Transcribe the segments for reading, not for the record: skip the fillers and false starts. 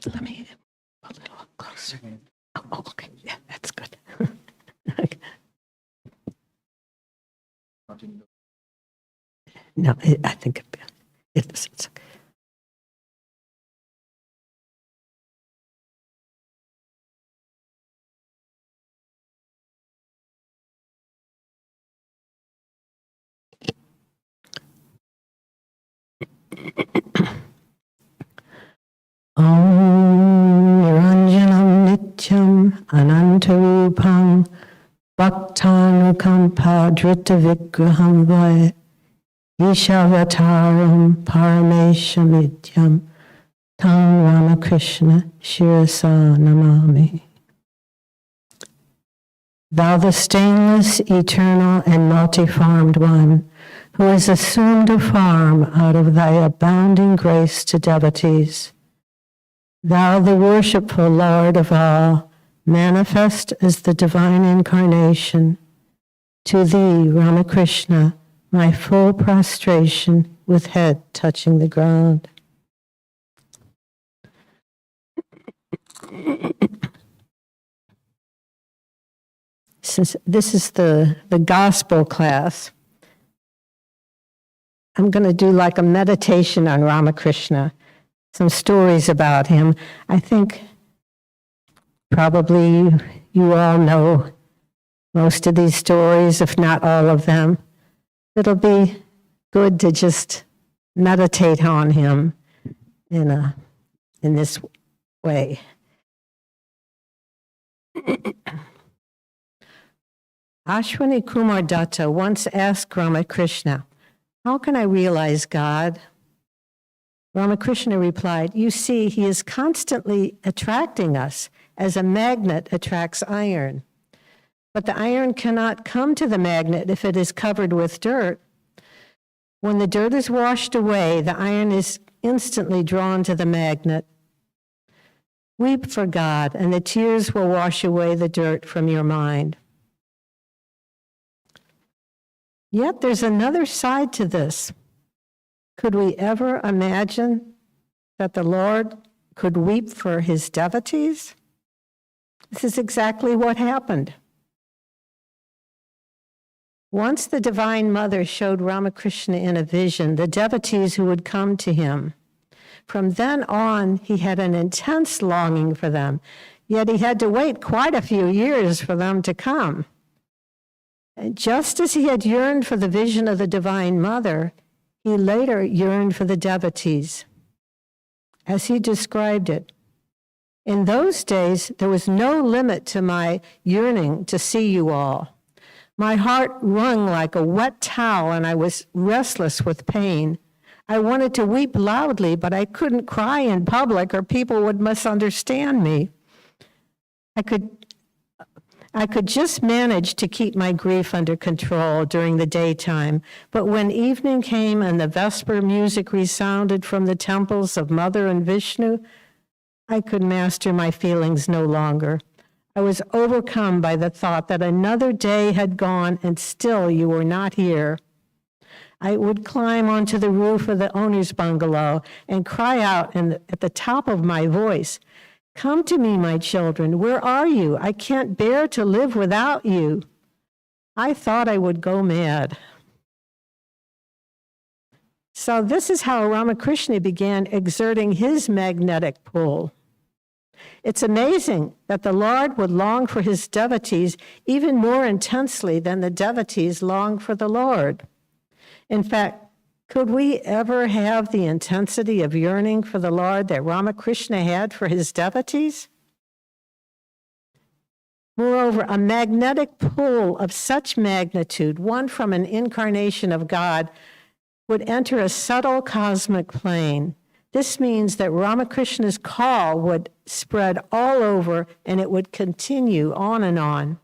Let me a little closer. Oh, okay. Yeah, that's good. No, I think it's okay. Om Niranjanam Nityam Anantarupam Bhaktanukampa Drita Vigraham Vai Ishavataram Parameshamidyam Tam Ramakrishna Shirasa Namami. Thou the stainless, eternal, and multi-farmed one, who has assumed a farm out of thy abounding grace to devotees, thou the worshipful Lord of all, manifest as the divine incarnation, to thee, Ramakrishna, my full prostration with head touching the ground. Since this is the gospel class, I'm going to do like a meditation on Ramakrishna, some stories about him. I think probably you all know most of these stories, if not all of them. It'll be good to just meditate on him in this way. Ashwini Kumar Datta once asked Ramakrishna, "How can I realize God?" Ramakrishna replied, "You see, he is constantly attracting us as a magnet attracts iron. But the iron cannot come to the magnet if it is covered with dirt. When the dirt is washed away, the iron is instantly drawn to the magnet. Weep for God, and the tears will wash away the dirt from your mind." Yet there's another side to this. Could we ever imagine that the Lord could weep for his devotees? This is exactly what happened. Once the Divine Mother showed Ramakrishna in a vision the devotees who would come to him. From then on, he had an intense longing for them, yet he had to wait quite a few years for them to come. And just as he had yearned for the vision of the Divine Mother, he later yearned for the devotees. As he described it, "In those days, there was no limit to my yearning to see you all. My heart wrung like a wet towel, and I was restless with pain. I wanted to weep loudly, but I couldn't cry in public or people would misunderstand me. I could just manage to keep my grief under control during the daytime, but when evening came and the Vesper music resounded from the temples of Mother and Vishnu, I could master my feelings no longer. I was overcome by the thought that another day had gone and still you were not here. I would climb onto the roof of the owner's bungalow and cry out at the top of my voice, 'Come to me, my children. Where are you? I can't bear to live without you.' I thought I would go mad." So this is how Ramakrishna began exerting his magnetic pull. It's amazing that the Lord would long for his devotees even more intensely than the devotees long for the Lord. In fact, could we ever have the intensity of yearning for the Lord that Ramakrishna had for his devotees? Moreover, a magnetic pull of such magnitude, one from an incarnation of God, would enter a subtle cosmic plane. This means that Ramakrishna's call would spread all over and it would continue on and on.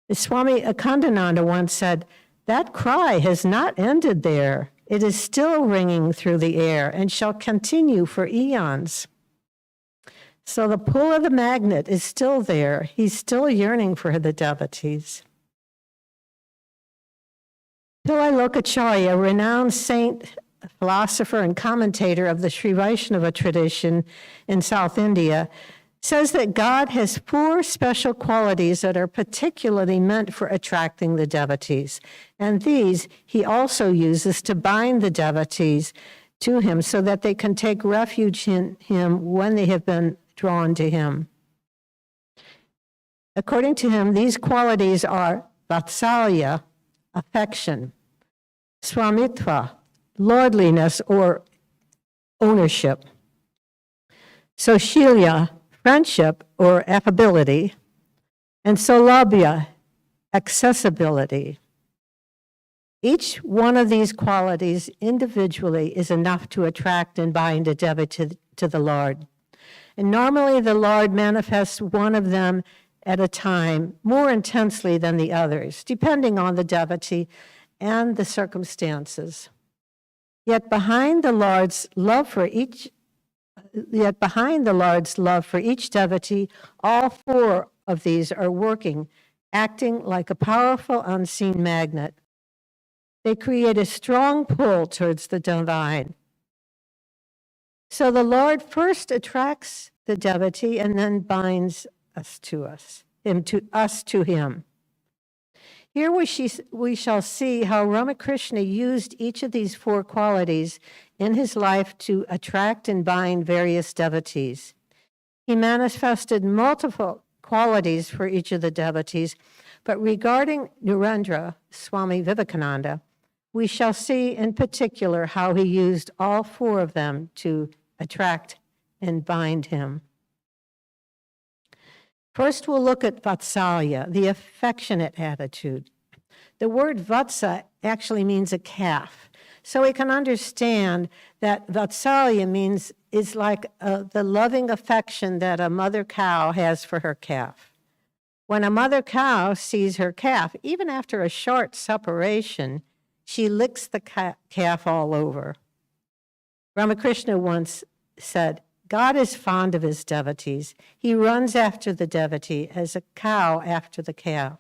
The Swami Akhandananda once said, "That cry has not ended there. It is still ringing through the air and shall continue for eons." So the pull of the magnet is still there. He's still yearning for the devotees. Pillai Lokacharya, a renowned saint philosopher and commentator of the Sri Vaishnava tradition in South India, says that God has 4 special qualities that are particularly meant for attracting the devotees. And these he also uses to bind the devotees to him so that they can take refuge in him when they have been drawn to him. According to him, these qualities are vatsalya, affection, swamitva, lordliness or ownership, soshilya, friendship or affability, and solabhya, accessibility. Each one of these qualities individually is enough to attract and bind a devotee to the Lord. And normally the Lord manifests one of them at a time more intensely than the others, depending on the devotee and the circumstances. Yet behind the Lord's love for each devotee, all 4 of these are working, acting like a powerful unseen magnet. They create a strong pull towards the divine. So the Lord first attracts the devotee and then binds us to him. Here we shall see how Ramakrishna used each of these 4 qualities in his life to attract and bind various devotees. He manifested multiple qualities for each of the devotees, but regarding Narendra, Swami Vivekananda, we shall see in particular how he used all 4 of them to attract and bind him. First, we'll look at vatsalya, the affectionate attitude. The word vatsa actually means a calf. So we can understand that vatsalya is like the loving affection that a mother cow has for her calf. When a mother cow sees her calf, even after a short separation, she licks the calf all over. Ramakrishna once said, God is fond of his devotees. He runs after the devotee as a cow after the calf.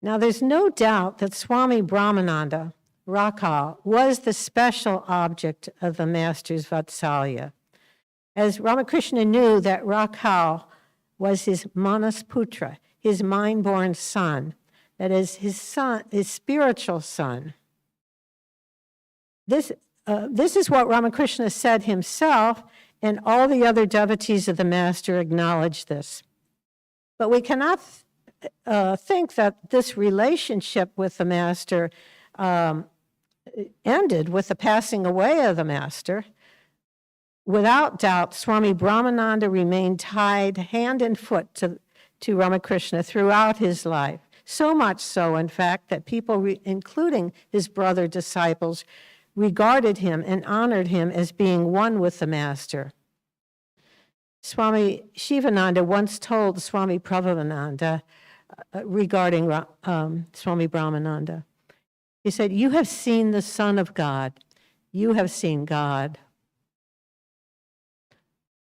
Now, there's no doubt that Swami Brahmananda, Rakhal, was the special object of the master's vatsalya. As Ramakrishna knew that Rakhal was his manasputra, his mind-born son, that is his son, his spiritual son. This is what Ramakrishna said himself, and all the other devotees of the master acknowledge this. But we cannot think that this relationship with the master ended with the passing away of the master. Without doubt, Swami Brahmananda remained tied hand and foot to Ramakrishna throughout his life. So much so, in fact, that people, including his brother disciples, regarded him and honored him as being one with the master. Swami Shivananda once told Swami Prabhupada regarding Swami Brahmananda, he said, "You have seen the Son of God. You have seen God."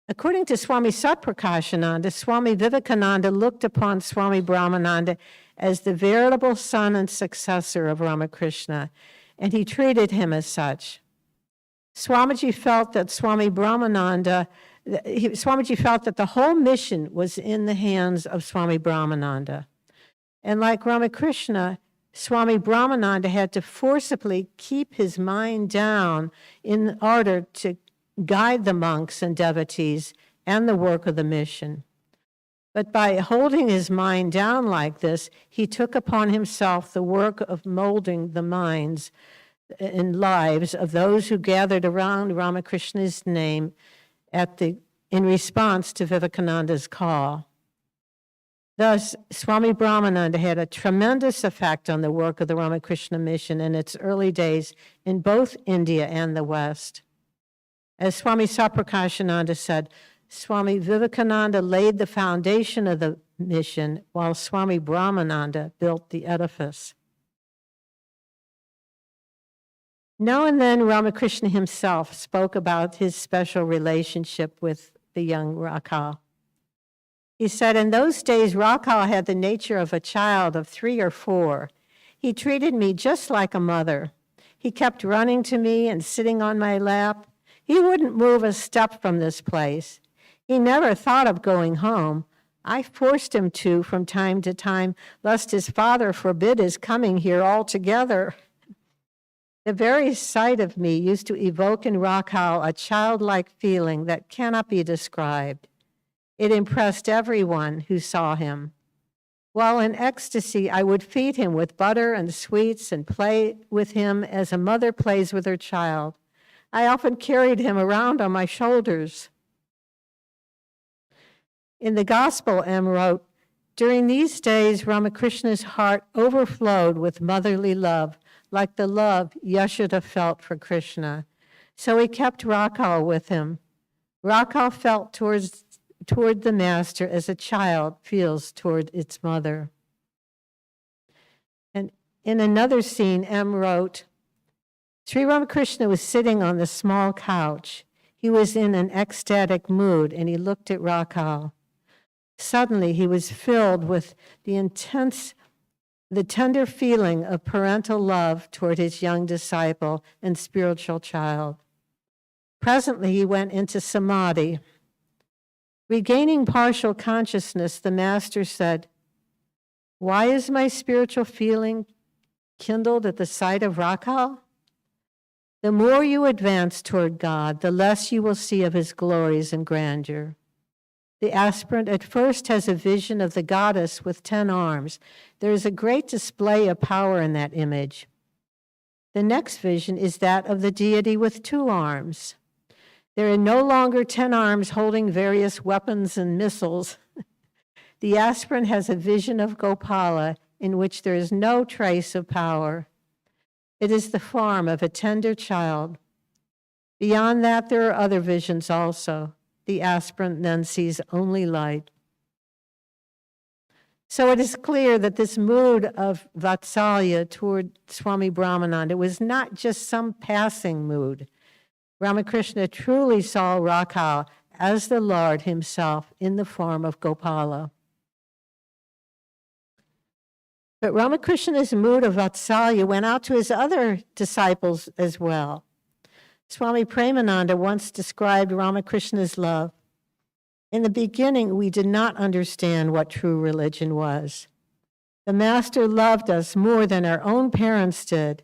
According to Swami Satprakashananda, Swami Vivekananda looked upon Swami Brahmananda as the veritable son and successor of Ramakrishna, and he treated him as such. Swamiji felt that Swamiji felt that the whole mission was in the hands of Swami Brahmananda. And like Ramakrishna, Swami Brahmananda had to forcibly keep his mind down in order to guide the monks and devotees and the work of the mission. But by holding his mind down like this, he took upon himself the work of molding the minds and lives of those who gathered around Ramakrishna's name in response to Vivekananda's call. Thus, Swami Brahmananda had a tremendous effect on the work of the Ramakrishna mission in its early days in both India and the West. As Swami Satprakashananda said, Swami Vivekananda laid the foundation of the mission while Swami Brahmananda built the edifice. Now and then, Ramakrishna himself spoke about his special relationship with the young Rakhal. He said, in those days, Rakhal had the nature of a child of 3 or 4. He treated me just like a mother. He kept running to me and sitting on my lap. He wouldn't move a step from this place. He never thought of going home. I forced him to from time to time, lest his father forbid his coming here altogether. The very sight of me used to evoke in Rakhal a childlike feeling that cannot be described. It impressed everyone who saw him. While in ecstasy, I would feed him with butter and sweets and play with him as a mother plays with her child. I often carried him around on my shoulders. In the Gospel, M. wrote, "During these days, Ramakrishna's heart overflowed with motherly love, like the love Yashoda felt for Krishna. So he kept Rakhal with him. Rakhal felt toward the master as a child feels toward its mother." And in another scene, M. wrote, Sri Ramakrishna was sitting on the small couch. He was in an ecstatic mood, and he looked at Rakhal. Suddenly, he was filled with the tender feeling of parental love toward his young disciple and spiritual child. Presently, he went into samadhi. Regaining partial consciousness, the master said, "Why is my spiritual feeling kindled at the sight of Rakhal? The more you advance toward God, the less you will see of his glories and grandeur. The aspirant at first has a vision of the goddess with 10 arms. There is a great display of power in that image. The next vision is that of the deity with 2 arms. There are no longer 10 arms holding various weapons and missiles. The aspirant has a vision of Gopala in which there is no trace of power. It is the form of a tender child. Beyond that, there are other visions also. The aspirant then sees only light." So it is clear that this mood of Vatsalya toward Swami Brahmananda was not just some passing mood. Ramakrishna truly saw Rakhal as the Lord himself in the form of Gopala. But Ramakrishna's mood of Vatsalya went out to his other disciples as well. Swami Premananda once described Ramakrishna's love. "In the beginning, we did not understand what true religion was. The Master loved us more than our own parents did.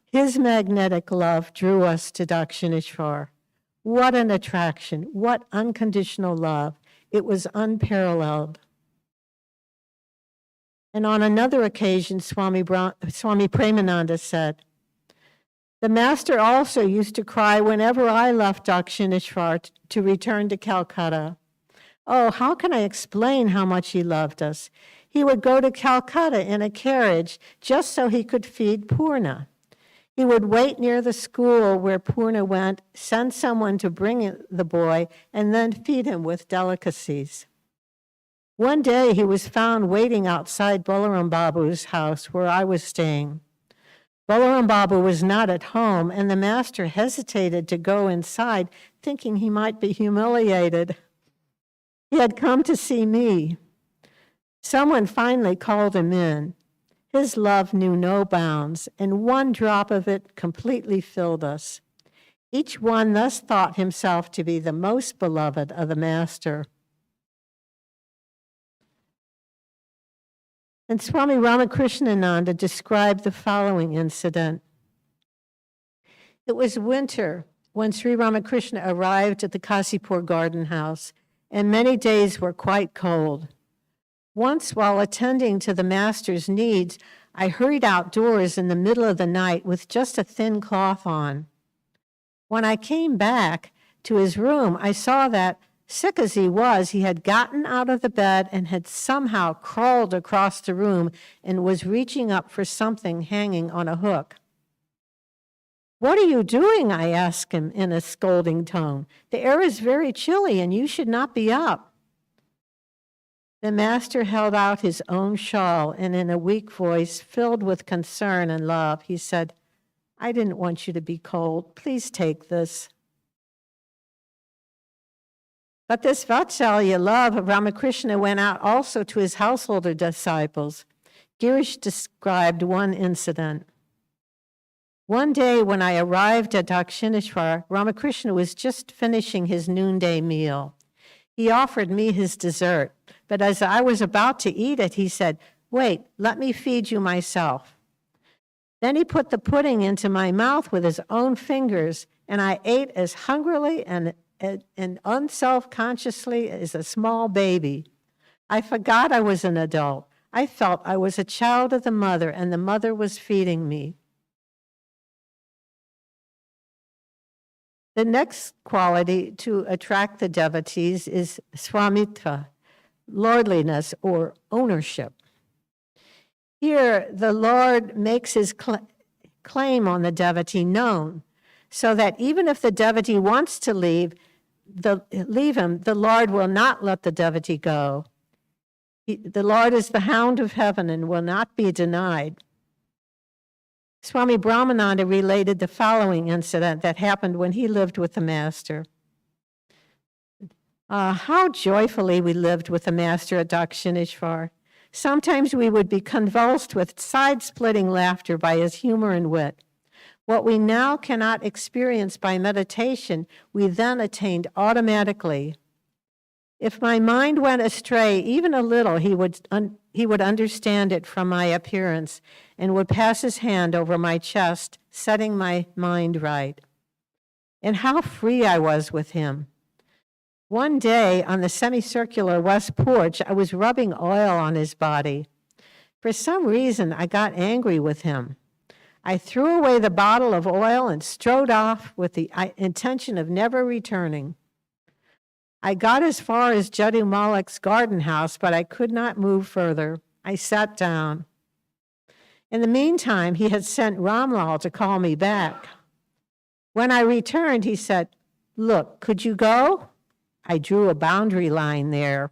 His magnetic love drew us to Dakshineshwar. What an attraction, what unconditional love. It was unparalleled." And on another occasion, Swami Premananda said, "The Master also used to cry whenever I left Dakshineshwar to return to Calcutta. Oh, how can I explain how much he loved us? He would go to Calcutta in a carriage just so he could feed Purna. He would wait near the school where Purna went, send someone to bring the boy, and then feed him with delicacies. One day he was found waiting outside Balaram Babu's house where I was staying. Balaram Babu was not at home, and the Master hesitated to go inside, thinking he might be humiliated. He had come to see me. Someone finally called him in. His love knew no bounds, and one drop of it completely filled us. Each one thus thought himself to be the most beloved of the Master." And Swami Ramakrishnananda described the following incident. It was winter when Sri Ramakrishna arrived at the Kasipur garden house, and many days were quite cold. Once, while attending to the Master's needs, I hurried outdoors in the middle of the night with just a thin cloth on. When I came back to his room, I saw that, sick as he was, he had gotten out of the bed and had somehow crawled across the room and was reaching up for something hanging on a hook. "What are you doing?" I asked him in a scolding tone. "The air is very chilly and you should not be up." The Master held out his own shawl, and in a weak voice filled with concern and love, he said, "I didn't want you to be cold. Please take this." But this Vatsalya love of Ramakrishna went out also to his householder disciples. Girish described one incident. One day when I arrived at Dakshineshwar, Ramakrishna was just finishing his noonday meal. He offered me his dessert, but as I was about to eat it, he said, "Wait, let me feed you myself." Then he put the pudding into my mouth with his own fingers, and I ate as hungrily and unself-consciously as a small baby. I forgot I was an adult. I felt I was a child of the mother, and the mother was feeding me. The next quality to attract the devotees is swamitva, lordliness or ownership. Here, the Lord makes his claim on the devotee known, so that even if the devotee wants to leave him, the Lord will not let the devotee go. The Lord is the hound of heaven and will not be denied. Swami Brahmananda related the following incident that happened when he lived with the Master. How joyfully we lived with the Master at Dakshineshwar. Sometimes we would be convulsed with side-splitting laughter by his humor and wit. What we now cannot experience by meditation, we then attained automatically. If my mind went astray even a little, he would understand it from my appearance and would pass his hand over my chest, setting my mind right. And how free I was with him. One day on the semicircular west porch, I was rubbing oil on his body. For some reason, I got angry with him. I threw away the bottle of oil and strode off with the intention of never returning. I got as far as Jaddu Malik's garden house, but I could not move further. I sat down. In the meantime, he had sent Ramlal to call me back. When I returned, he said, "Look, could you go?" I drew a boundary line there.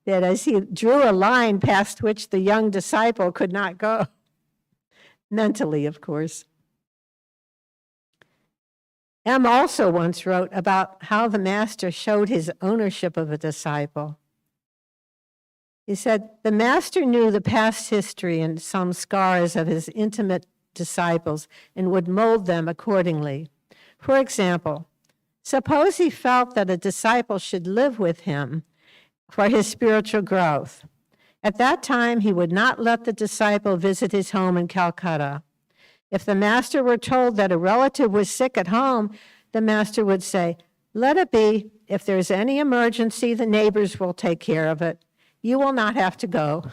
That as he drew a line past which the young disciple could not go. Mentally, of course. M. also once wrote about how the Master showed his ownership of a disciple. He said, "The Master knew the past history and some scars of his intimate disciples and would mold them accordingly. For example, suppose he felt that a disciple should live with him for his spiritual growth. At that time, he would not let the disciple visit his home in Calcutta. If the Master were told that a relative was sick at home, the Master would say, 'Let it be. If there's any emergency, the neighbors will take care of it. You will not have to go.'"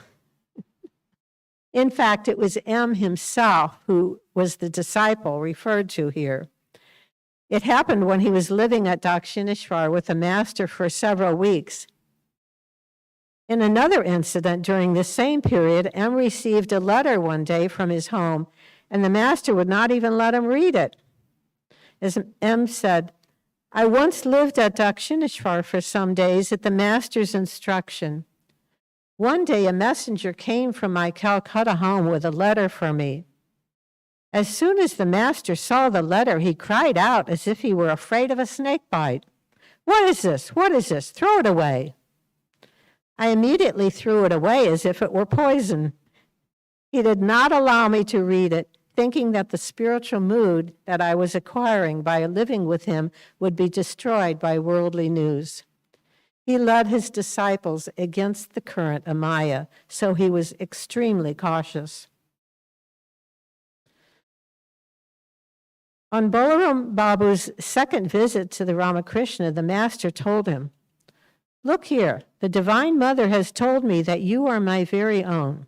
In fact, it was M himself who was the disciple referred to here. It happened when he was living at Dakshineshwar with the Master for several weeks. In another incident during this same period, M received a letter one day from his home, and the Master would not even let him read it. As M said, "I once lived at Dakshineshwar for some days at the Master's instruction. One day a messenger came from my Calcutta home with a letter for me. As soon as the Master saw the letter, he cried out as if he were afraid of a snake bite. 'What is this? What is this? Throw it away.' I immediately threw it away as if it were poison. He did not allow me to read it, thinking that the spiritual mood that I was acquiring by living with him would be destroyed by worldly news. He led his disciples against the current of Maya, so he was extremely cautious." On Balaram Babu's second visit to the Ramakrishna, the Master told him, "Look here, the Divine Mother has told me that you are my very own.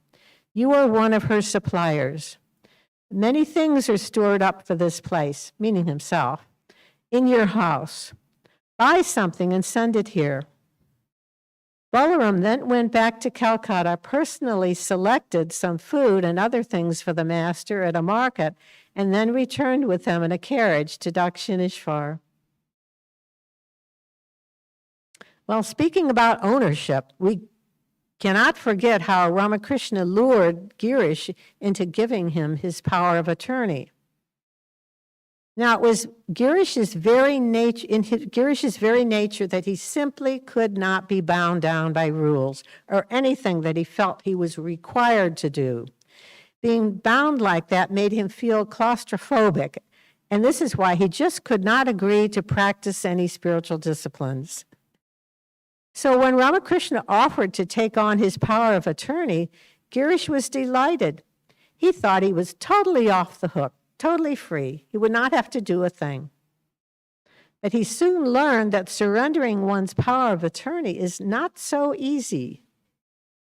You are one of her suppliers. Many things are stored up for this place," meaning himself, "in your house. Buy something and send it here." Balaram then went back to Calcutta, personally selected some food and other things for the Master at a market, and then returned with them in a carriage to Dakshineshwar. Well, speaking about ownership, we cannot forget how Ramakrishna lured Girish into giving him his power of attorney. Now, it was Girish's very nature that he simply could not be bound down by rules or anything that he felt he was required to do. Being bound like that made him feel claustrophobic, and this is why he just could not agree to practice any spiritual disciplines. So when Ramakrishna offered to take on his power of attorney, Girish was delighted. He thought he was totally off the hook, totally free. He would not have to do a thing. But he soon learned that surrendering one's power of attorney is not so easy.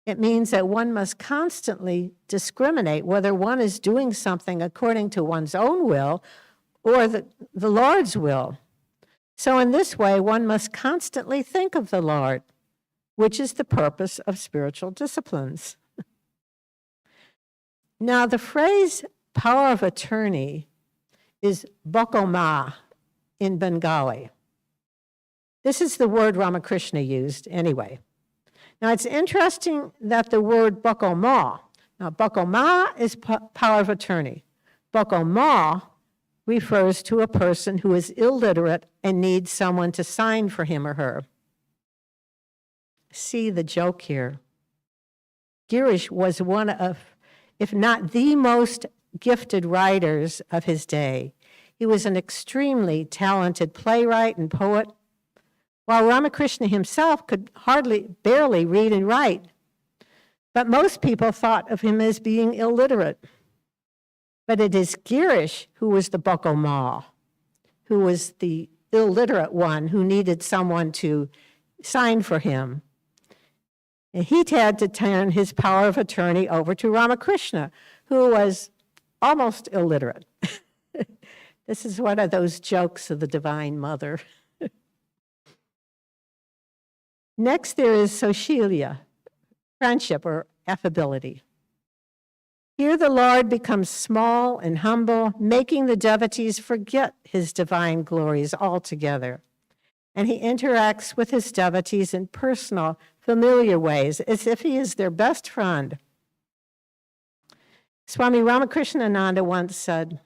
It means that one must constantly discriminate whether one is doing something according to one's own will or the Lord's will. So in this way, one must constantly think of the Lord, which is the purpose of spiritual disciplines. Now, the phrase power of attorney is bokoma in Bengali. This is the word Ramakrishna used anyway. Now, it's interesting that the word bokoma, now bokoma is power of attorney. Bokoma refers to a person who is illiterate and needs someone to sign for him or her. See the joke here. Girish was one of, if not the most gifted writers of his day. He was an extremely talented playwright and poet, while Ramakrishna himself could barely read and write. But most people thought of him as being illiterate. But it is Girish who was the bokoma, who was the illiterate one who needed someone to sign for him. And he had to turn his power of attorney over to Ramakrishna, who was almost illiterate. This is one of those jokes of the Divine Mother. Next, there is Soshilya, friendship or affability. Here the Lord becomes small and humble, making the devotees forget his divine glories altogether. And he interacts with his devotees in personal, familiar ways, as if he is their best friend. Swami Ramakrishnananda once said,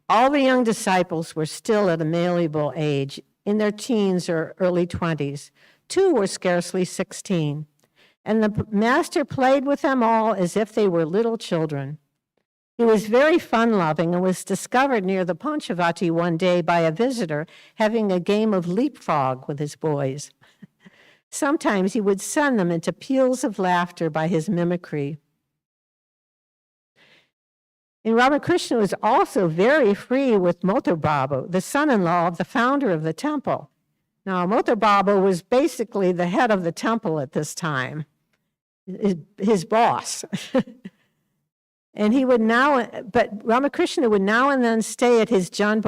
all the young disciples were still at a malleable age, in their teens or early 20s. 2 were scarcely 16. And the master played with them all as if they were little children. He was very fun-loving and was discovered near the Panchavati one day by a visitor having a game of leapfrog with his boys. Sometimes he would send them into peals of laughter by his mimicry. And Ramakrishna was also very free with Motor Babu, the son-in-law of the founder of the temple. Now, Motor Babu was basically the head of the temple at this time, his boss. And he would but Ramakrishna would now and then stay at his Jan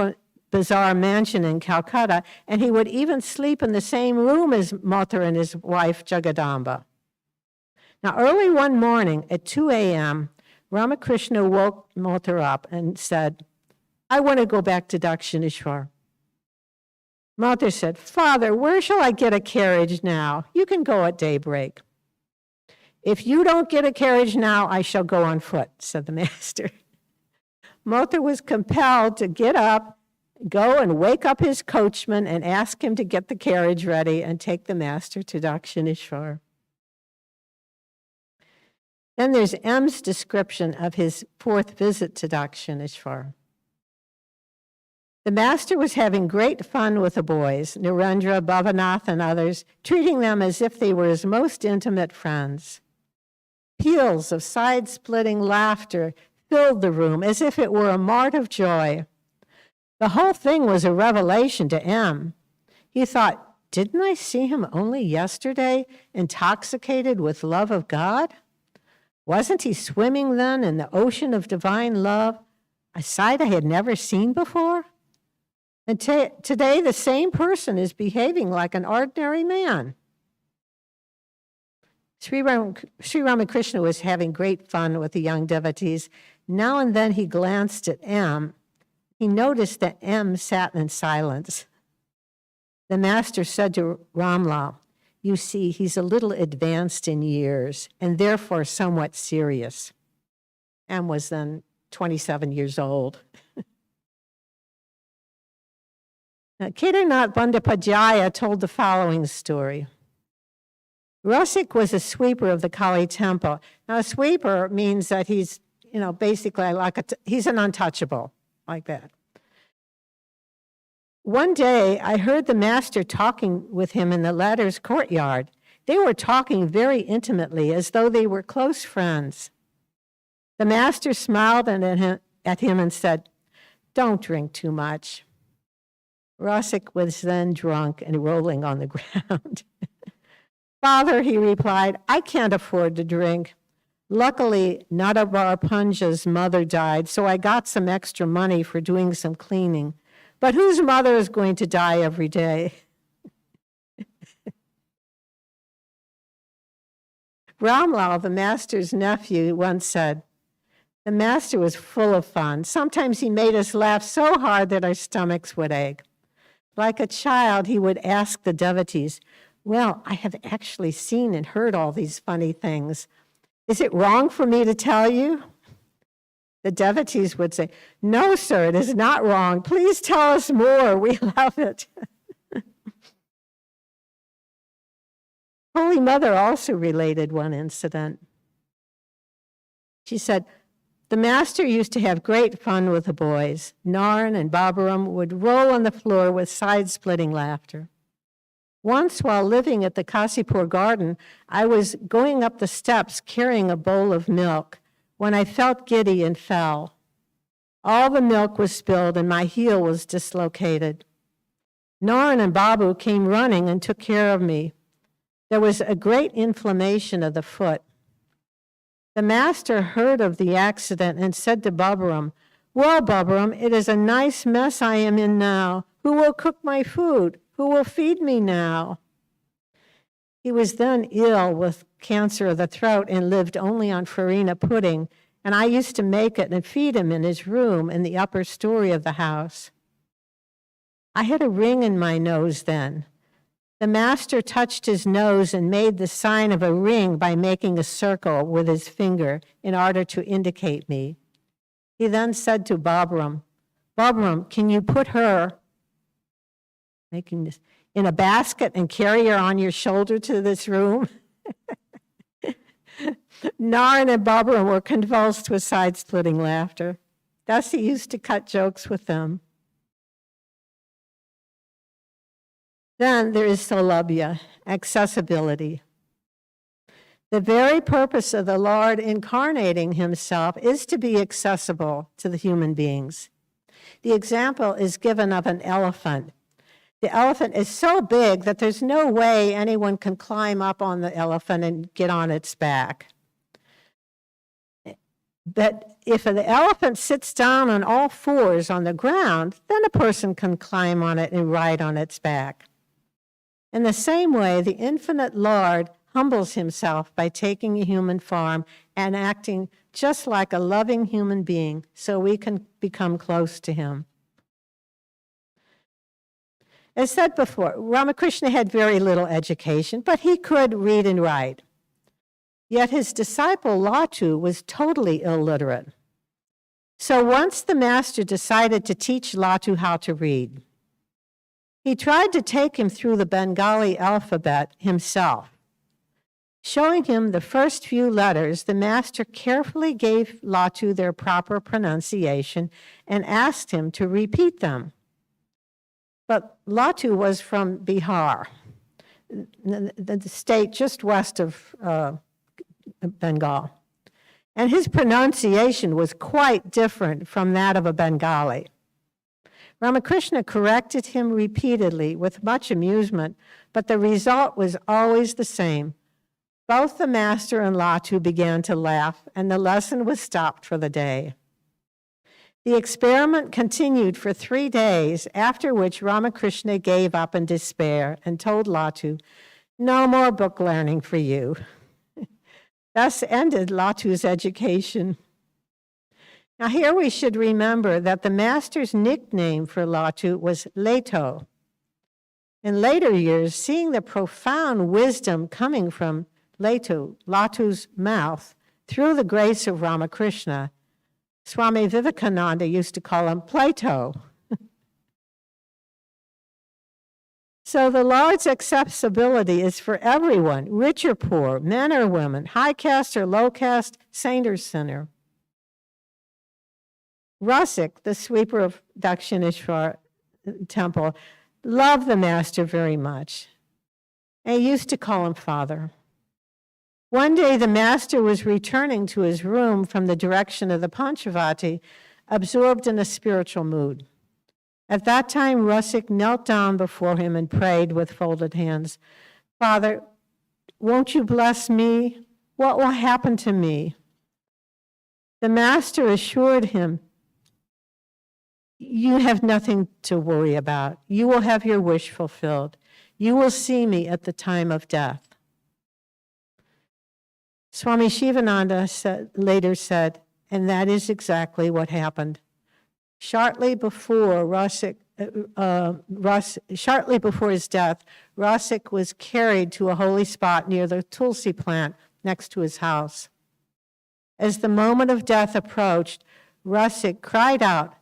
Bazaar mansion in Calcutta, and he would even sleep in the same room as Motor and his wife Jagadamba. Now, early one morning at 2 a.m., Ramakrishna woke Motor up and said, I want to go back to Dakshineshwar. Motor said, Father, where shall I get a carriage now? You can go at daybreak. If you don't get a carriage now, I shall go on foot, said the master. Motor was compelled to get up, go and wake up his coachman and ask him to get the carriage ready and take the master to Dakshineshwar. Then there's M's description of his 4th visit to Dakshineshwar. The master was having great fun with the boys, Narendra, Bhavanath, and others, treating them as if they were his most intimate friends. Peals of side-splitting laughter filled the room as if it were a mart of joy. The whole thing was a revelation to M. He thought, didn't I see him only yesterday, intoxicated with love of God? Wasn't he swimming then in the ocean of divine love, a sight I had never seen before? And today the same person is behaving like an ordinary man. Sri Ramakrishna was having great fun with the young devotees. Now and then he glanced at M. He noticed that M sat in silence. The master said to Ramlal, you see, he's a little advanced in years and therefore somewhat serious. M was then 27 years old. Now, Kedarnath Bandyopadhyaya told the following story. Rosik was a sweeper of the Kali temple. Now, a sweeper means that he's, basically he's an untouchable, like that. One day, I heard the master talking with him in the latter's courtyard. They were talking very intimately, as though they were close friends. The master smiled at him and said, "Don't drink too much." Rosik was then drunk and rolling on the ground. "Father," he replied, "I can't afford to drink. Luckily, Nadabar Punja's mother died, so I got some extra money for doing some cleaning. But whose mother is going to die every day?" Ramlal, the master's nephew, once said, "The master was full of fun. Sometimes he made us laugh so hard that our stomachs would ache. Like a child, he would ask the devotees, 'Well, I have actually seen and heard all these funny things. Is it wrong for me to tell you?' The devotees would say, 'No, sir, it is not wrong. Please tell us more. We love it.'" Holy Mother also related one incident. She said, "The master used to have great fun with the boys. Naran and Baburam would roll on the floor with side-splitting laughter. Once, while living at the Kasipur garden, I was going up the steps carrying a bowl of milk when I felt giddy and fell. All the milk was spilled and my heel was dislocated. Naran and Babu came running and took care of me. There was a great inflammation of the foot. The master heard of the accident and said to Baburam, 'Well, Baburam, it is a nice mess I am in now. Who will cook my food? Who will feed me now?' He was then ill with cancer of the throat and lived only on farina pudding, and I used to make it and feed him in his room in the upper story of the house. I had a ring in my nose then. The master touched his nose and made the sign of a ring by making a circle with his finger in order to indicate me. He then said to Baburam, 'Baburam, can you put her,' making this, 'in a basket and carry her on your shoulder to this room?' Naran and Baburam were convulsed with side-splitting laughter. Thus he used to cut jokes with them. Then there is Saulabhya, accessibility. The very purpose of the Lord incarnating himself is to be accessible to the human beings. The example is given of an elephant. The elephant is so big that there's no way anyone can climb up on the elephant and get on its back. But if the elephant sits down on all fours on the ground, then a person can climb on it and ride on its back. In the same way, the infinite Lord humbles himself by taking a human form and acting just like a loving human being so we can become close to him. As said before, Ramakrishna had very little education, but he could read and write. Yet his disciple Latu was totally illiterate. So once the master decided to teach Latu how to read. He tried to take him through the Bengali alphabet himself. Showing him the first few letters, the master carefully gave Latu their proper pronunciation and asked him to repeat them. But Latu was from Bihar, the state just west of Bengal. And his pronunciation was quite different from that of a Bengali. Ramakrishna corrected him repeatedly with much amusement, but the result was always the same. Both the master and Latu began to laugh, and the lesson was stopped for the day. The experiment continued for 3 days, after which Ramakrishna gave up in despair and told Latu, "No more book learning for you." Thus ended Latu's education. Now here we should remember that the master's nickname for Latu was Leto. In later years, seeing the profound wisdom coming from Latu's mouth through the grace of Ramakrishna, Swami Vivekananda used to call him Plato. So the Lord's accessibility is for everyone, rich or poor, men or women, high caste or low caste, saint or sinner. Rasik, the sweeper of Dakshineshwar temple, loved the master very much. And he used to call him father. One day the master was returning to his room from the direction of the Panchavati, absorbed in a spiritual mood. At that time, Rasik knelt down before him and prayed with folded hands, "Father, won't you bless me? What will happen to me?" The master assured him, "You have nothing to worry about. You will have your wish fulfilled. You will see me at the time of death." Swami Shivananda later said, and that is exactly what happened. Shortly before his death, Rasik was carried to a holy spot near the tulsi plant next to his house. As the moment of death approached, Rasik cried out,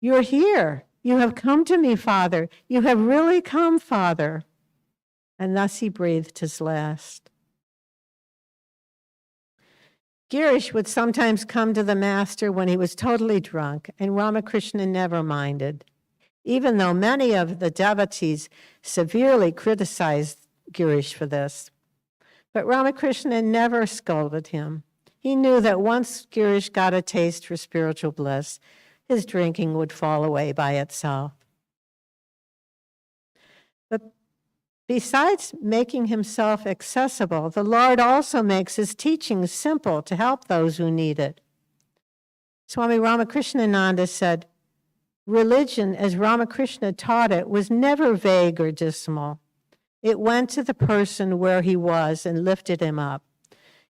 "You're here. You have come to me, Father. You have really come, Father." And thus he breathed his last. Girish would sometimes come to the master when he was totally drunk, and Ramakrishna never minded, even though many of the devotees severely criticized Girish for this. But Ramakrishna never scolded him. He knew that once Girish got a taste for spiritual bliss, his drinking would fall away by itself. But besides making himself accessible, the Lord also makes his teachings simple to help those who need it. Swami Ramakrishnananda said, "Religion, as Ramakrishna taught it, was never vague or dismal. It went to the person where he was and lifted him up.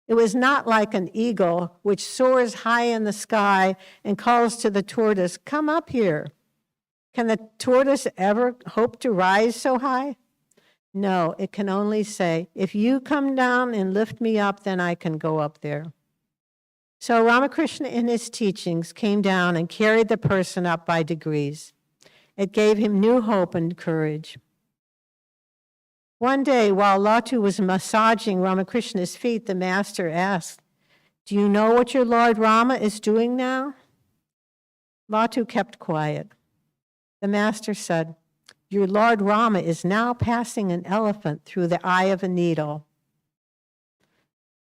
It was not like an eagle which soars high in the sky and calls to the tortoise, 'Come up here.' Can the tortoise ever hope to rise so high? No, it can only say, 'If you come down and lift me up, then I can go up there.'" So Ramakrishna in his teachings came down and carried the person up by degrees. It gave him new hope and courage. One day, while Latu was massaging Ramakrishna's feet, the master asked, "Do you know what your Lord Rama is doing now?" Latu kept quiet. The master said, "Your Lord Rama is now passing an elephant through the eye of a needle."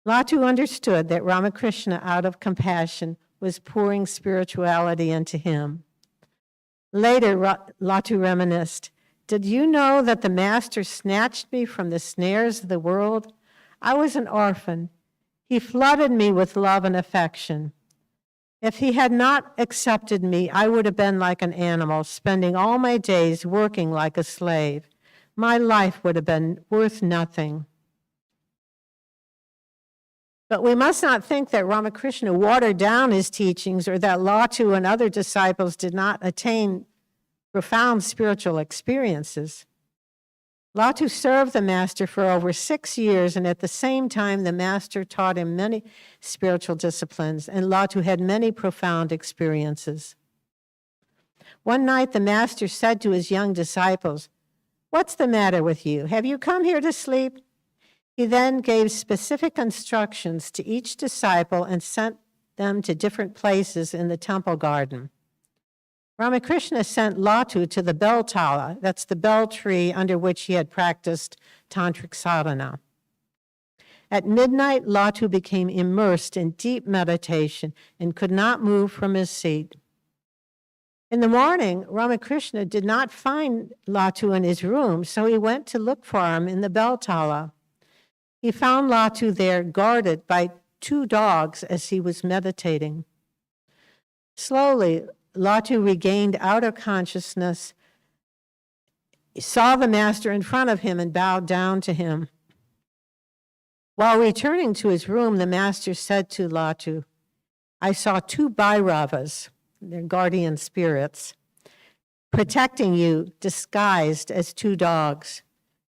Latu understood that Ramakrishna, out of compassion, was pouring spirituality into him. Later, Latu reminisced, "Did you know that the master snatched me from the snares of the world? I was an orphan. He flooded me with love and affection. If he had not accepted me, I would have been like an animal, spending all my days working like a slave. My life would have been worth nothing." But we must not think that Ramakrishna watered down his teachings or that Latu and other disciples did not attain profound spiritual experiences. Latu served the master for over 6 years, and at the same time, the master taught him many spiritual disciplines, and Latu had many profound experiences. One night, the master said to his young disciples, "What's the matter with you? Have you come here to sleep?" He then gave specific instructions to each disciple and sent them to different places in the temple garden. Ramakrishna sent Latu to the bell tala, that's the bell tree under which he had practiced tantric sadhana. At midnight, Latu became immersed in deep meditation and could not move from his seat. In the morning, Ramakrishna did not find Latu in his room, so he went to look for him in the bell tala. He found Latu there guarded by 2 dogs as he was meditating. Slowly, Latu regained outer consciousness, saw the master in front of him and bowed down to him. While returning to his room, the master said to Latu, "I saw 2 Bhairavas, their guardian spirits, protecting you disguised as 2 dogs.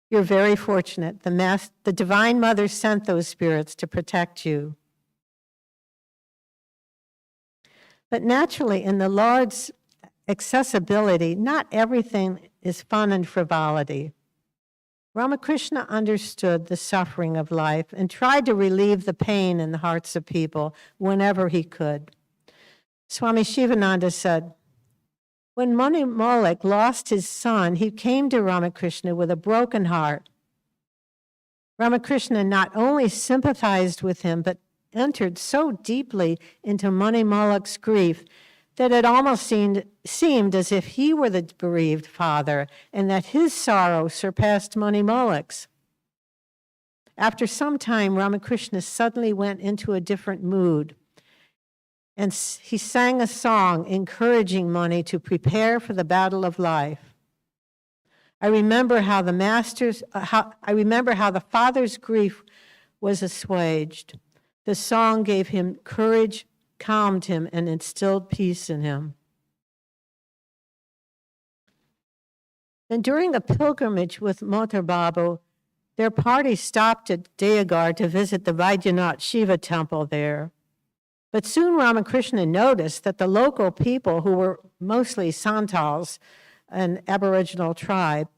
You're very fortunate. The Divine Mother sent those spirits to protect you." But naturally, in the Lord's accessibility, not everything is fun and frivolity. Ramakrishna understood the suffering of life and tried to relieve the pain in the hearts of people whenever he could. Swami Shivananda said, when Mani Malik lost his son, he came to Ramakrishna with a broken heart. Ramakrishna not only sympathized with him, but entered so deeply into Mani Malik's grief that it almost seemed as if he were the bereaved father and that his sorrow surpassed Mani Malik's. After some time, Ramakrishna suddenly went into a different mood, and he sang a song encouraging Mani to prepare for the battle of life. I remember how the father's grief was assuaged. The song gave him courage, calmed him, and instilled peace in him. And during a pilgrimage with Motor Babu, their party stopped at Deoghar to visit the Vaidyanath Shiva temple there. But soon Ramakrishna noticed that the local people, who were mostly Santals, an Aboriginal tribe,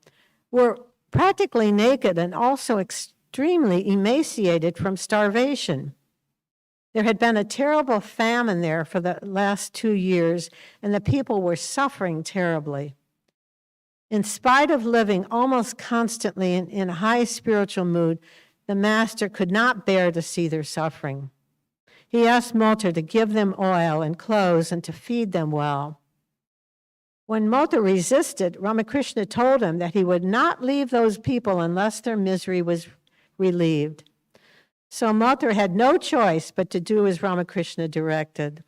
were practically naked and also extremely emaciated from starvation. There had been a terrible famine there for the last 2 years, and the people were suffering terribly. In spite of living almost constantly in a high spiritual mood, the master could not bear to see their suffering. He asked Motor to give them oil and clothes and to feed them well. When Motor resisted, Ramakrishna told him that he would not leave those people unless their misery was relieved. So Motor had no choice but to do as Ramakrishna directed.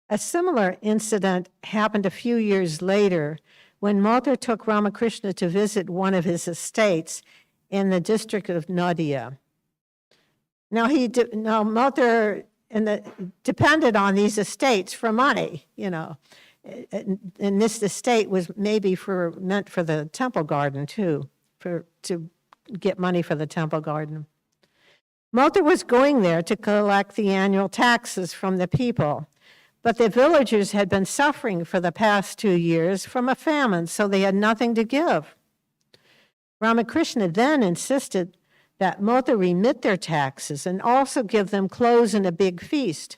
A similar incident happened a few years later when Motor took Ramakrishna to visit one of his estates in the district of Nadia. Now, Motor depended on these estates for money, and this estate was maybe meant for the temple garden too, to get money for the temple garden. Motor was going there to collect the annual taxes from the people, but the villagers had been suffering for the past 2 years from a famine, so they had nothing to give. Ramakrishna then insisted that Motor remit their taxes and also give them clothes and a big feast.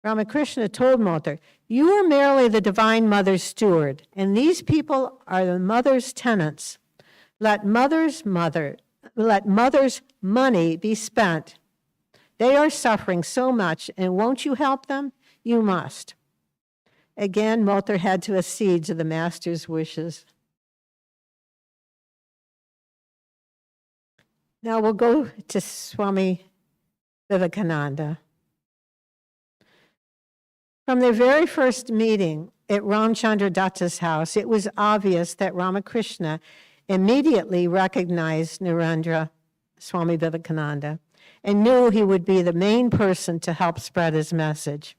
Ramakrishna told Motor, "You are merely the Divine Mother's steward, and these people are the Mother's tenants. Let Mother's money be spent. They are suffering so much, and won't you help them? You must." Again, Motor had to accede to the master's wishes. Now we'll go to Swami Vivekananda. From their very first meeting at Ramchandra Datta's house, it was obvious that Ramakrishna immediately recognized Narendra, Swami Vivekananda, and knew he would be the main person to help spread his message.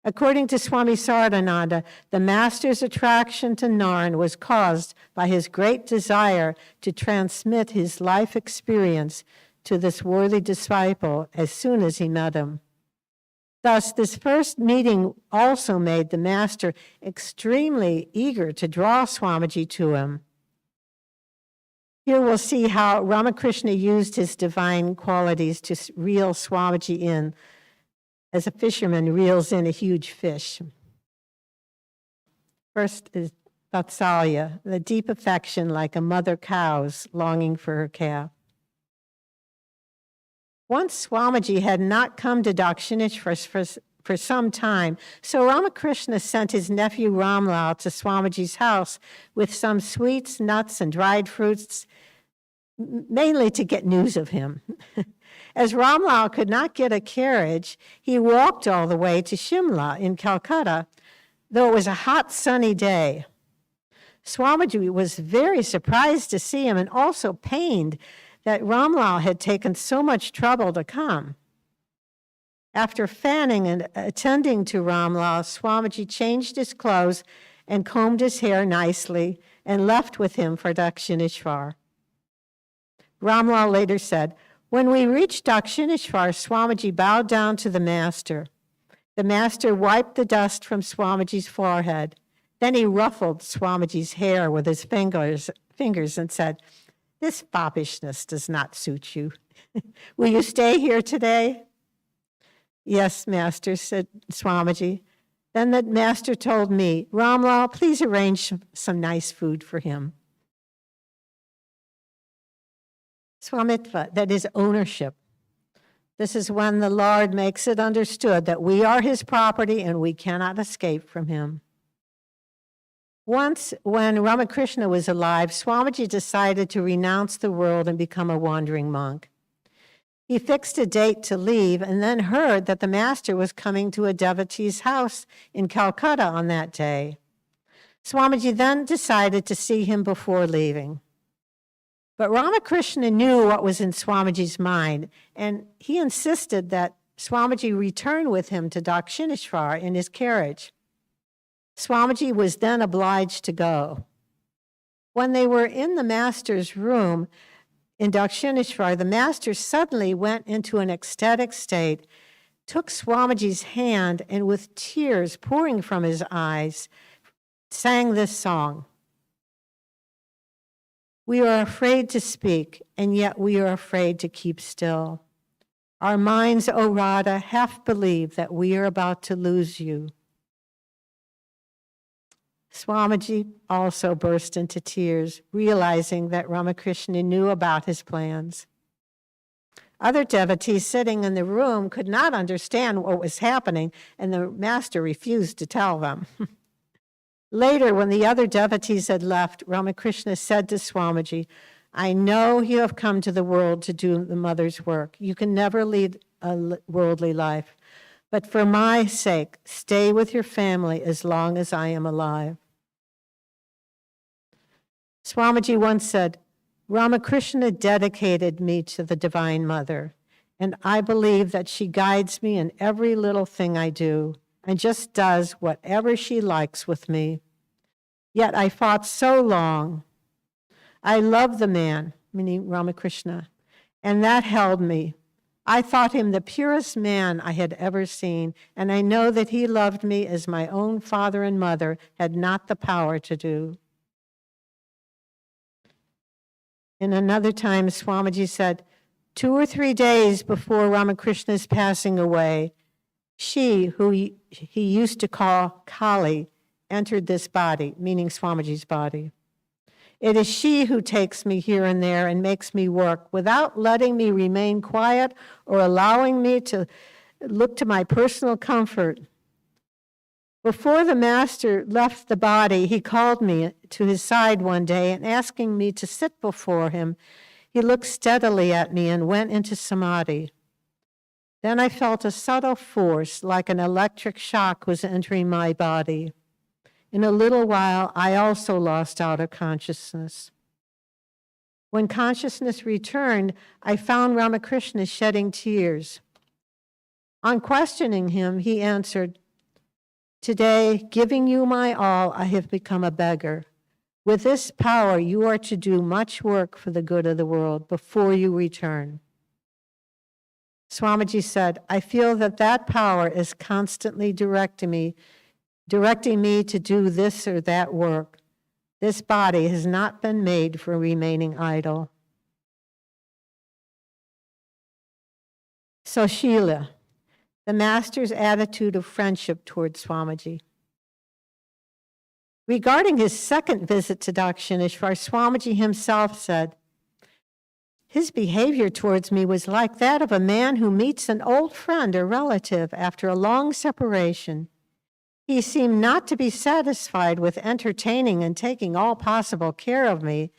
According to Swami Saradananda, the master's attraction to Naran was caused by his great desire to transmit his life experience to this worthy disciple as soon as he met him. Thus, this first meeting also made the master extremely eager to draw Swamiji to him. Here we'll see how Ramakrishna used his divine qualities to reel Swamiji in, as a fisherman reels in a huge fish. First is Vatsalya, the deep affection like a mother cow's longing for her calf. Once Swamiji had not come to Dakshineshwar for some time, so Ramakrishna sent his nephew Ramlal to Swamiji's house with some sweets, nuts, and dried fruits, mainly to get news of him. As Ramlal could not get a carriage, he walked all the way to Shimla in Calcutta, though it was a hot, sunny day. Swamiji was very surprised to see him and also pained that Ramlal had taken so much trouble to come. After fanning and attending to Ramlal, Swamiji changed his clothes and combed his hair nicely and left with him for Dakshineshwar. Ramlal later said, "When we reached Dakshineshwar, Swamiji bowed down to the master. The master wiped the dust from Swamiji's forehead. Then he ruffled Swamiji's hair with his fingers and said, "This foppishness does not suit you. Will you stay here today?" "Yes, Master," said Swamiji. Then the Master told me, "Ramlal, please arrange some nice food for him." Swamitva, that is ownership. This is when the Lord makes it understood that we are his property and we cannot escape from him. Once, when Ramakrishna was alive, Swamiji decided to renounce the world and become a wandering monk. He fixed a date to leave and then heard that the Master was coming to a devotee's house in Calcutta on that day. Swamiji then decided to see him before leaving. But Ramakrishna knew what was in Swamiji's mind, and he insisted that Swamiji return with him to Dakshineshwar in his carriage. Swamiji was then obliged to go. When they were in the Master's room in Dakshineshwar, the Master suddenly went into an ecstatic state, took Swamiji's hand, and with tears pouring from his eyes, sang this song. "We are afraid to speak, and yet we are afraid to keep still. Our minds, O Radha, half believe that we are about to lose you." Swamiji also burst into tears, realizing that Ramakrishna knew about his plans. Other devotees sitting in the room could not understand what was happening, and the Master refused to tell them. Later, when the other devotees had left, Ramakrishna said to Swamiji, "I know you have come to the world to do the mother's work. You can never lead a worldly life. But for my sake, stay with your family as long as I am alive." Swamiji once said, "Ramakrishna dedicated me to the Divine Mother, and I believe that she guides me in every little thing I do and just does whatever she likes with me. Yet I fought so long. I love the man," meaning Ramakrishna, "and that held me. I thought him the purest man I had ever seen, and I know that he loved me as my own father and mother had not the power to do." In another time, Swamiji said, 2 or 3 days before Ramakrishna's passing away, she, who he used to call Kali, entered this body, meaning Swamiji's body. "It is she who takes me here and there and makes me work without letting me remain quiet or allowing me to look to my personal comfort. Before the Master left the body, he called me to his side one day and asking me to sit before him, he looked steadily at me and went into samadhi. Then I felt a subtle force like an electric shock was entering my body. In a little while, I also lost out of consciousness. When consciousness returned, I found Ramakrishna shedding tears. On questioning him, he answered, 'Today, giving you my all, I have become a beggar. With this power, you are to do much work for the good of the world before you return.' Swamiji said, 'I feel that power is constantly directing me to do this or that work. This body has not been made for remaining idle.'" So Sheila, the Master's attitude of friendship toward Swamiji. Regarding his second visit to Dakshineshwar, Swamiji himself said, "His behavior towards me was like that of a man who meets an old friend or relative after a long separation. He seemed not to be satisfied with entertaining and taking all possible care of me.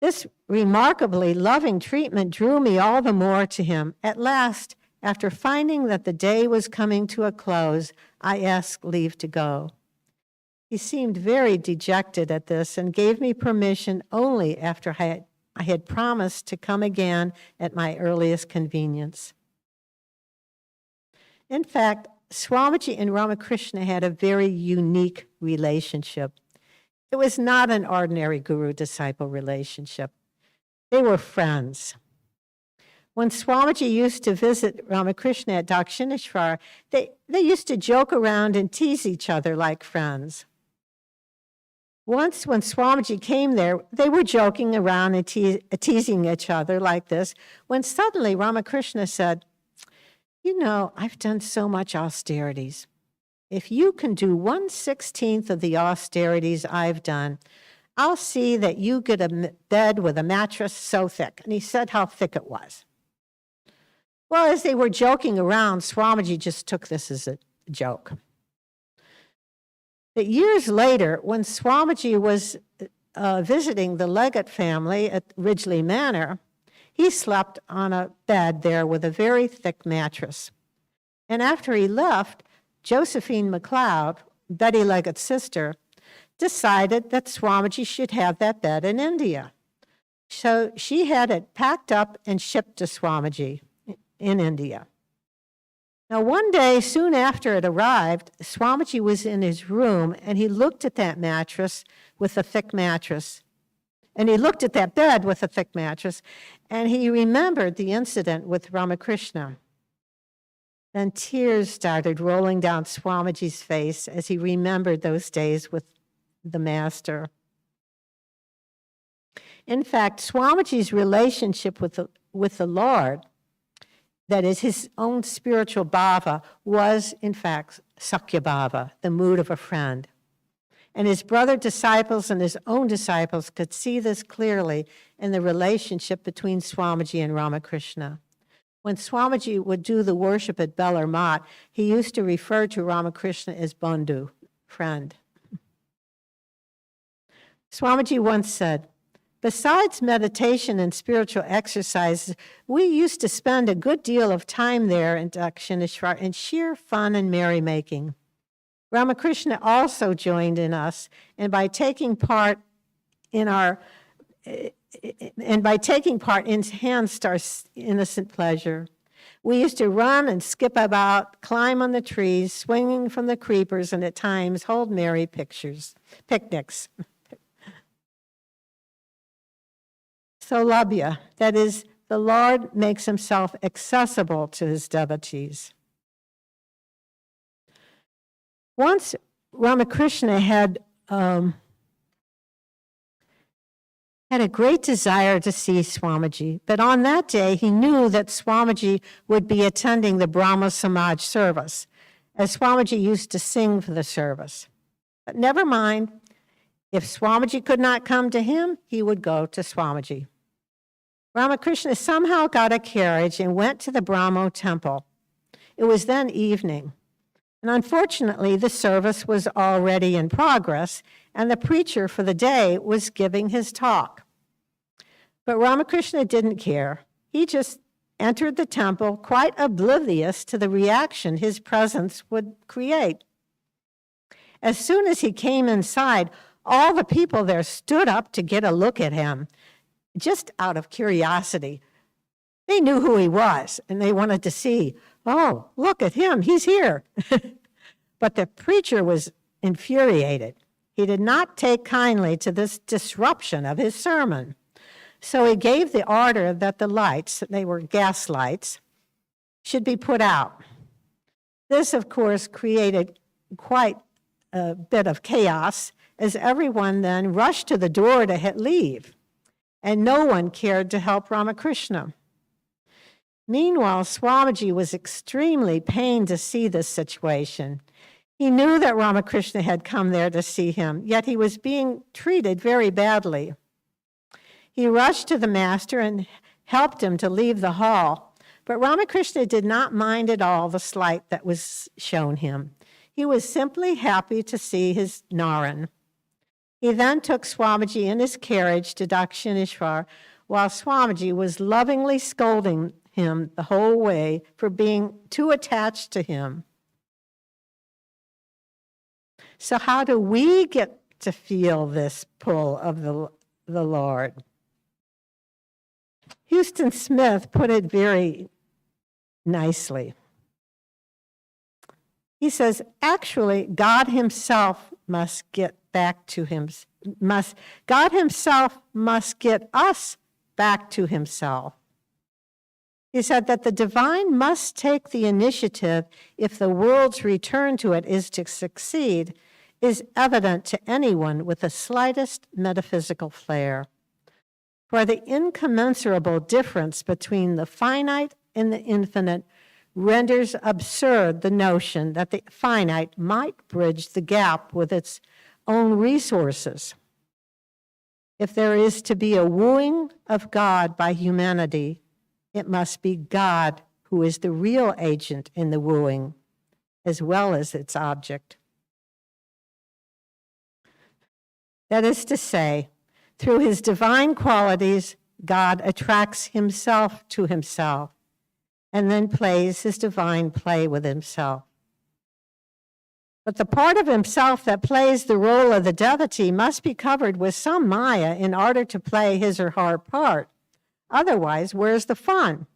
This remarkably loving treatment drew me all the more to him. At last, after finding that the day was coming to a close, I asked leave to go. He seemed very dejected at this and gave me permission only after I had promised to come again at my earliest convenience." In fact, Swamiji and Ramakrishna had a very unique relationship. It was not an ordinary guru-disciple relationship. They were friends. When Swamiji used to visit Ramakrishna at Dakshineshwar, they used to joke around and tease each other like friends. Once when Swamiji came there, they were joking around and teasing each other like this, when suddenly Ramakrishna said, "You know, I've done so much austerities. If you can do 1/16 of the austerities I've done, I'll see that you get a bed with a mattress so thick." And he said how thick it was. Well, as they were joking around, Swamiji just took this as a joke. But years later, when Swamiji was visiting the Leggett family at Ridgely Manor, he slept on a bed there with a very thick mattress. And after he left, Josephine MacLeod, Betty Leggett's sister, decided that Swamiji should have that bed in India. So she had it packed up and shipped to Swamiji in India. Now, one day, soon after it arrived, Swamiji was in his room, and he looked at that mattress with a thick mattress. And he looked at that bed with a thick mattress, and he remembered the incident with Ramakrishna. Then tears started rolling down Swamiji's face as he remembered those days with the master. In fact, Swamiji's relationship with the Lord, that is, his own spiritual bhava, was, in fact, Sakya Bhava, the mood of a friend. And his brother disciples and his own disciples could see this clearly in the relationship between Swamiji and Ramakrishna. When Swamiji would do the worship at Bellar Mat, he used to refer to Ramakrishna as Bandhu, friend. Swamiji once said, "Besides meditation and spiritual exercises, we used to spend a good deal of time there in Dakshineshwar in sheer fun and merrymaking. Ramakrishna also joined in us, and by taking part enhanced our innocent pleasure. We used to run and skip about, climb on the trees, swinging from the creepers, and at times hold merry picnics. So labhya, that is, the Lord makes himself accessible to his devotees. Once Ramakrishna had a great desire to see Swamiji, but on that day he knew that Swamiji would be attending the Brahma Samaj service, as Swamiji used to sing for the service. But never mind, if Swamiji could not come to him, he would go to Swamiji. Ramakrishna somehow got a carriage and went to the Brahmo temple. It was then evening. And unfortunately, the service was already in progress, and the preacher for the day was giving his talk. But Ramakrishna didn't care. He just entered the temple, quite oblivious to the reaction his presence would create. As soon as he came inside, all the people there stood up to get a look at him, just out of curiosity. They knew who he was, and they wanted to see, "Oh, look at him, he's here." But the preacher was infuriated. He did not take kindly to this disruption of his sermon. So he gave the order that the lights, they were gas lights, should be put out. This, of course, created quite a bit of chaos, as everyone then rushed to the door to leave, and no one cared to help Ramakrishna. Meanwhile, Swamiji was extremely pained to see this situation. He knew that Ramakrishna had come there to see him, yet he was being treated very badly. He rushed to the master and helped him to leave the hall, but Ramakrishna did not mind at all the slight that was shown him. He was simply happy to see his Naran. He then took Swamiji in his carriage to Dakshineshwar, while Swamiji was lovingly scolding him the whole way for being too attached to him. So how do we get to feel this pull of the Lord? Houston Smith put it very nicely. He says, actually, God himself must get back to him. God himself must get us back to himself. He said that the divine must take the initiative if the world's return to it is to succeed, is evident to anyone with the slightest metaphysical flair. For the incommensurable difference between the finite and the infinite renders absurd the notion that the finite might bridge the gap with its own resources. If there is to be a wooing of God by humanity, it must be God who is the real agent in the wooing, as well as its object. That is to say, through his divine qualities, God attracts himself to himself and then plays his divine play with himself. But the part of himself that plays the role of the devotee must be covered with some maya in order to play his or her part. Otherwise, where's the fun?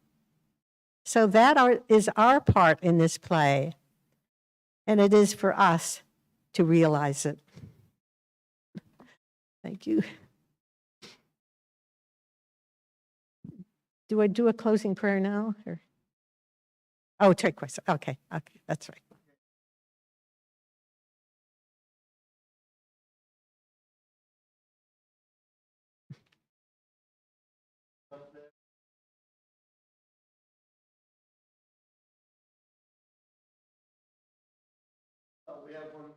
So that is our part in this play, and it is for us to realize it. Thank you. Do I do a closing prayer now? Or? Oh, take question. Okay, that's right. We have one.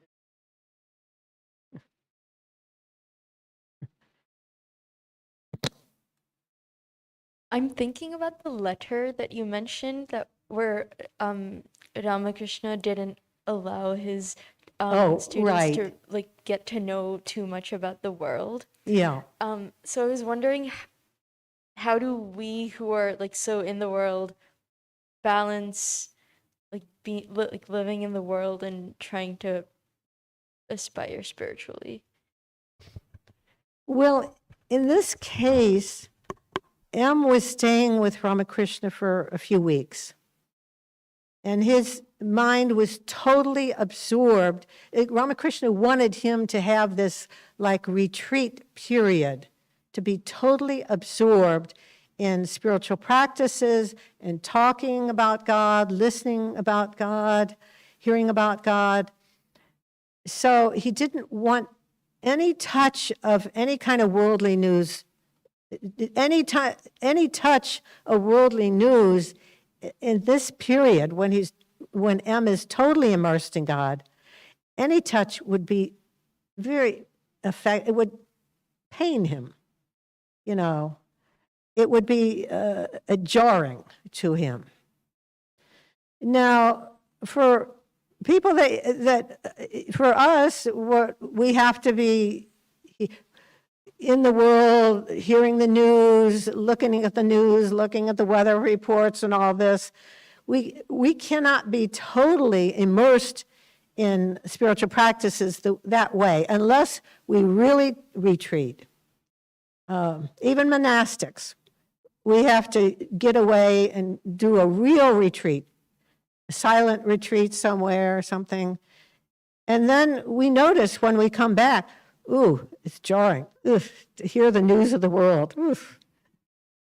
I'm thinking about the letter that you mentioned that where Ramakrishna didn't allow his students right. to like get to know too much about the world. Yeah. So I was wondering, how do we who are like so in the world balance like living in the world and trying to aspire spiritually? Well, in this case, M was staying with Ramakrishna for a few weeks, and his mind was totally absorbed. Ramakrishna wanted him to have this like retreat period, to be totally absorbed in spiritual practices and talking about God, listening about God, hearing about God. So he didn't want any touch of any kind of worldly news, any touch of worldly news in this period when M is totally immersed in God. Any touch would be it would pain him, you know. It would be jarring to him. Now, for people for us, we have to be in the world, hearing the news, looking at the weather reports and all this. We cannot be totally immersed in spiritual practices that way unless we really retreat. Even monastics, we have to get away and do a real retreat, a silent retreat somewhere or something. And then we notice when we come back, ooh, it's jarring, to hear the news of the world. Oof.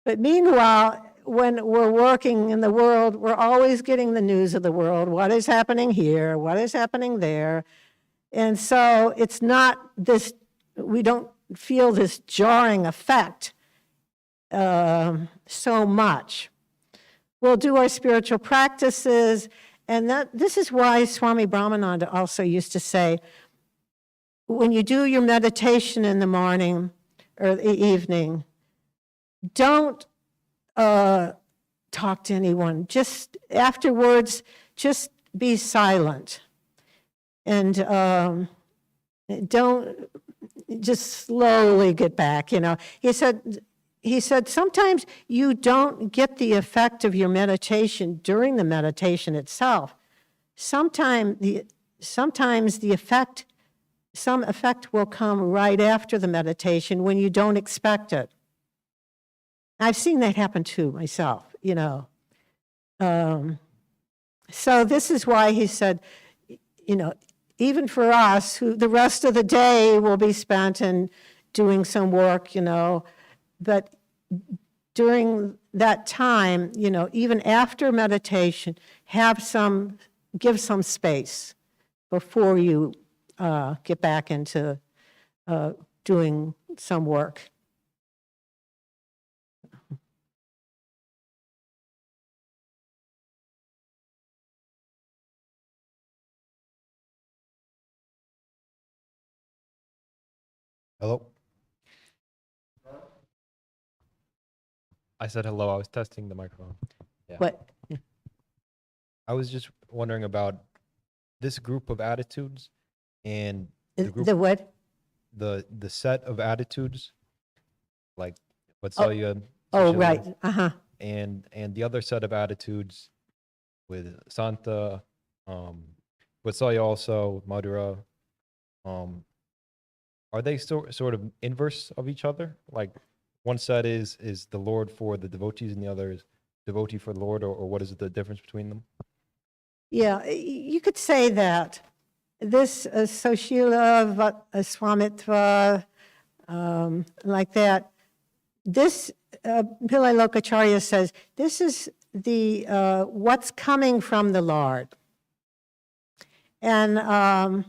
But meanwhile, when we're working in the world, we're always getting the news of the world. What is happening here? What is happening there? And so it's not this, we don't feel this jarring effect so much. We'll do our spiritual practices, and this is why Swami Brahmananda also used to say, when you do your meditation in the morning or the evening, don't talk to anyone. Just afterwards, just be silent. And don't just slowly get back, you know. He said, sometimes you don't get the effect of your meditation during the meditation itself. Sometimes the effect, some effect will come right after the meditation when you don't expect it. I've seen that happen too myself, you know. So this is why he said, you know, even for us, who the rest of the day will be spent in doing some work, you know, but during that time, you know, even after meditation, give some space before you get back into doing some work. Hello? I said hello. I was testing the microphone. Yeah. But I was just wondering about this group of attitudes and the group, the what? the set of attitudes, like Vatsalya, Oh, Sushila, right. Uh-huh. and the other set of attitudes with Santa, Vatsalya also, Madhura, are they sort of inverse of each other? Like one set is the Lord for the devotees and the other is devotee for the Lord, or what is the difference between them? Yeah, you could say that. This Soshila, Swamitva, like that, this Pillai Lokacharya says, this is the what's coming from the Lord. And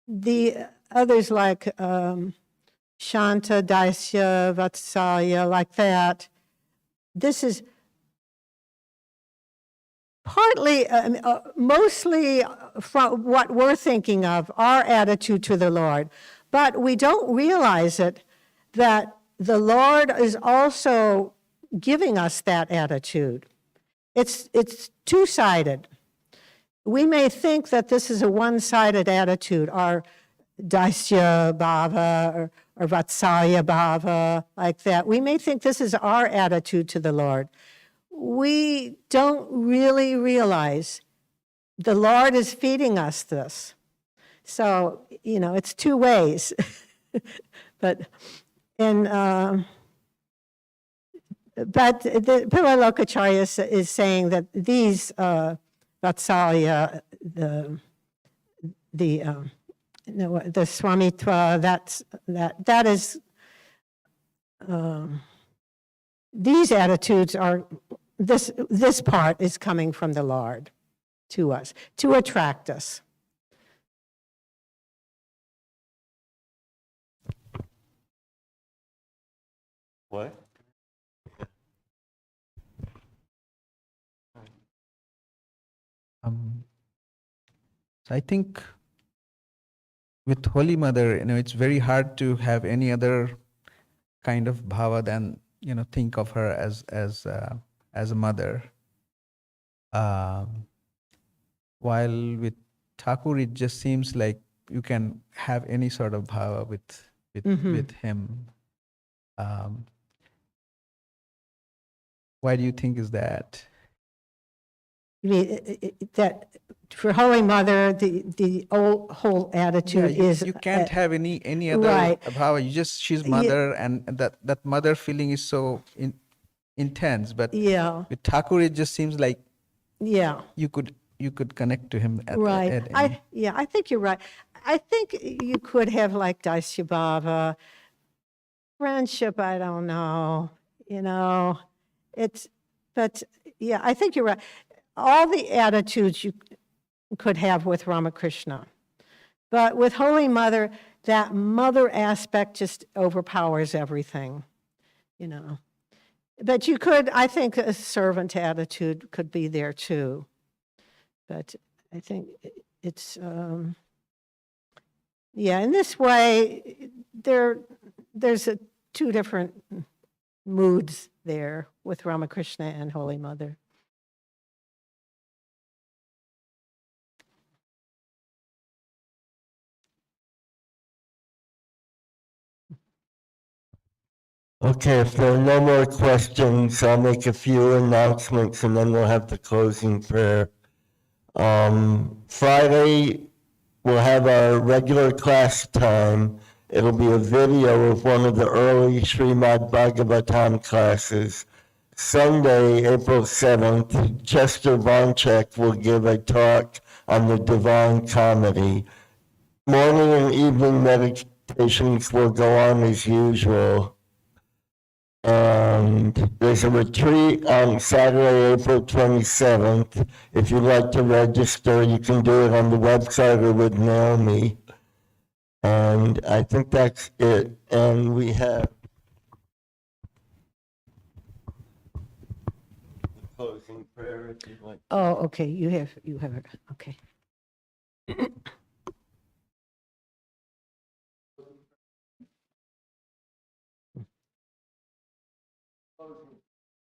the others like Shanta, Daisya, Vatsalya, like that, this is partly, mostly from what we're thinking of, our attitude to the Lord. But we don't realize it, that the Lord is also giving us that attitude. It's two-sided. We may think that this is a one-sided attitude, our Daisya Bhava or Vatsalya Bhava, like that. We may think this is our attitude to the Lord. We don't really realize the Lord is feeding us this. So, it's two ways. But the Pillai Lokacharya is saying that these Vatsalya, the Swamitva, that is, these attitudes are, this part is coming from the Lord to us, to attract us. What? So I think with Holy Mother, it's very hard to have any other kind of bhava than, think of her as a mother. While with Thakur, it just seems like you can have any sort of bhava with him. Why do you think is that? You mean that for Holy Mother, the whole attitude is You can't have any other right. bhava. She's mother, and that mother feeling is so intense. But with Thakur, it just seems like you could connect to him right. I think you're right. I think you could have like Daisya Bhava, friendship. I don't know. But I think you're right. All the attitudes you could have with Ramakrishna. But with Holy Mother, that mother aspect just overpowers everything, But you could, I think a servant attitude could be there too. But I think it's, in this way, there's two different moods there with Ramakrishna and Holy Mother. Okay, if there are no more questions, I'll make a few announcements and then we'll have the closing prayer. Friday, we'll have our regular class time. It'll be a video of one of the early Srimad Bhagavatam classes. Sunday, April 7th, Chester Vonchek will give a talk on the Divine Comedy. Morning and evening meditations will go on as usual. And there's a retreat on Saturday, April 27th. If you'd like to register, you can do it on the website or with Naomi. And I think that's it. And we have the closing prayer if you'd like. Oh, okay, you have it, okay.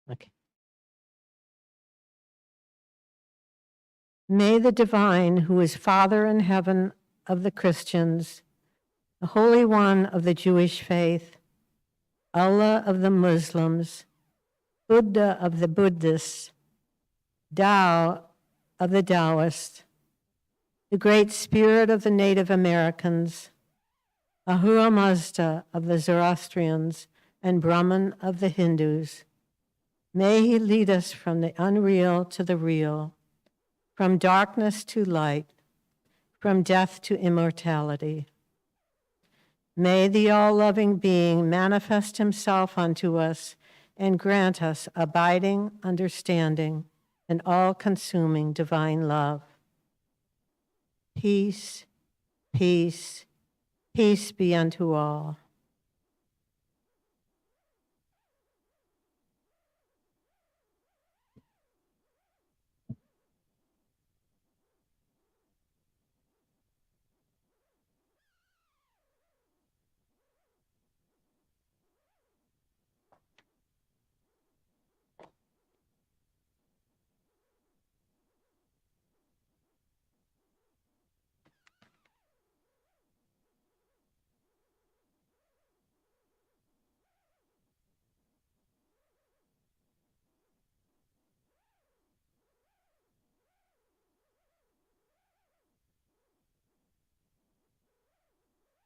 Okay. May the divine, who is Father in heaven of the Christians, the Holy One of the Jewish faith, Allah of the Muslims, Buddha of the Buddhists, Tao of the Taoists, the Great Spirit of the Native Americans, Ahura Mazda of the Zoroastrians, and Brahman of the Hindus, may he lead us from the unreal to the real, from darkness to light, from death to immortality. May the all-loving being manifest himself unto us and grant us abiding understanding and all-consuming divine love. Peace, peace, peace be unto all.